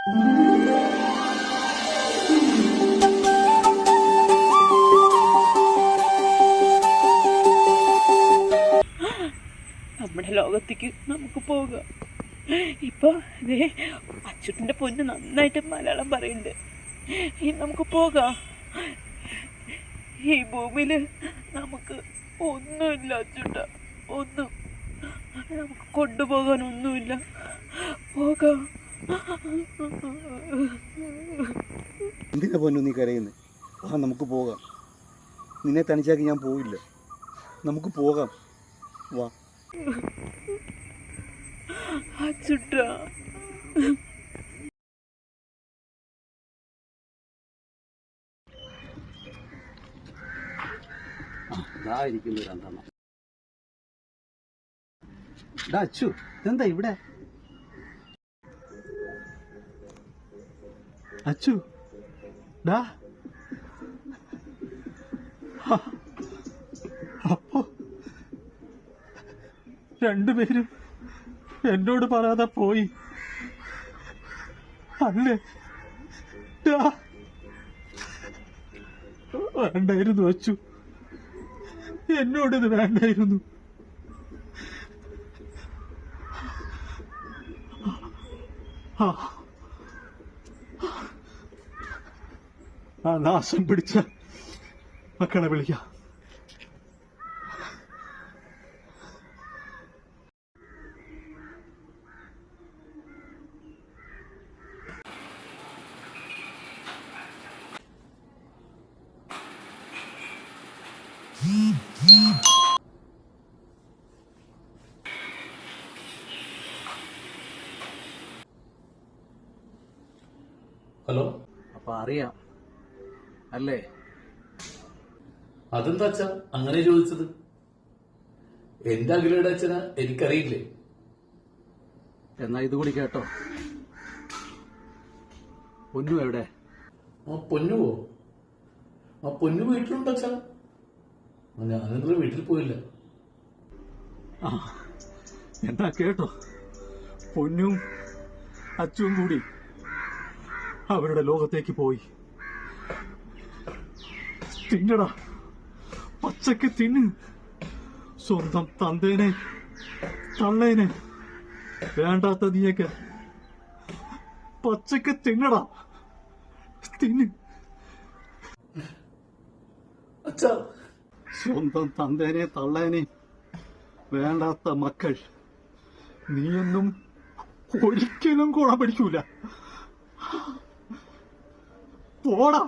നമ്മുടെ ലോകത്തേക്ക് നമുക്ക് പോകാം. ഇപ്പൊ അച്ചുട്ടിന്റെ പൊന്ന് നന്നായിട്ട് മലയാളം പറയുന്നുണ്ട്. നമുക്ക് പോകാം. ഈ ഭൂമിയില് നമുക്ക് ഒന്നുമില്ല അച്ചുട്ട, ഒന്നും നമുക്ക് കൊണ്ടുപോകാൻ ഒന്നുമില്ല. പോകാം. എന്തിനാ പൊന്നു നീ കരയുന്നത്? നമുക്ക് പോകാം. നിന്നെ തനിച്ചാക്കി ഞാൻ പോയില്ല. നമുക്ക് പോകാം, വാ. അച്ചുട്ട, ഇരിക്കുന്നു രണ്ടെണ്ണം. അച്ചു, ഇതെന്താ ഇവിടെ? അച്ചു, ഡാ, അപ്പോ രണ്ടുപേരും എന്നോട് പറയാതെ പോയി അല്ലേ? വേണ്ടായിരുന്നു അച്ചു, എന്നോടിത് വേണ്ടായിരുന്നു. ആ നാശം പിടിച്ച മക്കളെ വിളിക്കാം. ഹലോ. അപ്പൊ അറിയാം അല്ലേ? അതെന്താ അച്ഛാ അങ്ങനെ ചോദിച്ചത്? എന്റെ അഖിലയുടെ അച്ഛനാ, എനിക്കറിയില്ലേ? എന്നാ ഇതുകൂടി കേട്ടോ. പൊന്നു എവിടെ? ആ പൊന്നുവോ? ആ പൊന്നു വീട്ടിലുണ്ട് അച്ഛാ. ഞാനിന്ന് വീട്ടിൽ പോയില്ല. എന്നാ കേട്ടോ, പൊന്നും അച്ചും കൂടി അവരുടെ ലോകത്തേക്ക് പോയി. തിന്നടാ, പച്ചക്ക് തിന്ന്. സ്വന്തം തന്തേനെ തള്ളേനെ വേണ്ടാത്ത നീയൊക്കെ പച്ചക്ക് തിന്നടാ, തിന്ന്. അച്ഛാ, സ്വന്തം തന്തേനെ തള്ളേനെ വേണ്ടാത്ത മക്കൾ നീയൊന്നും ഒരിക്കലും ഗുണം പിടിക്കൂല. പോടാ.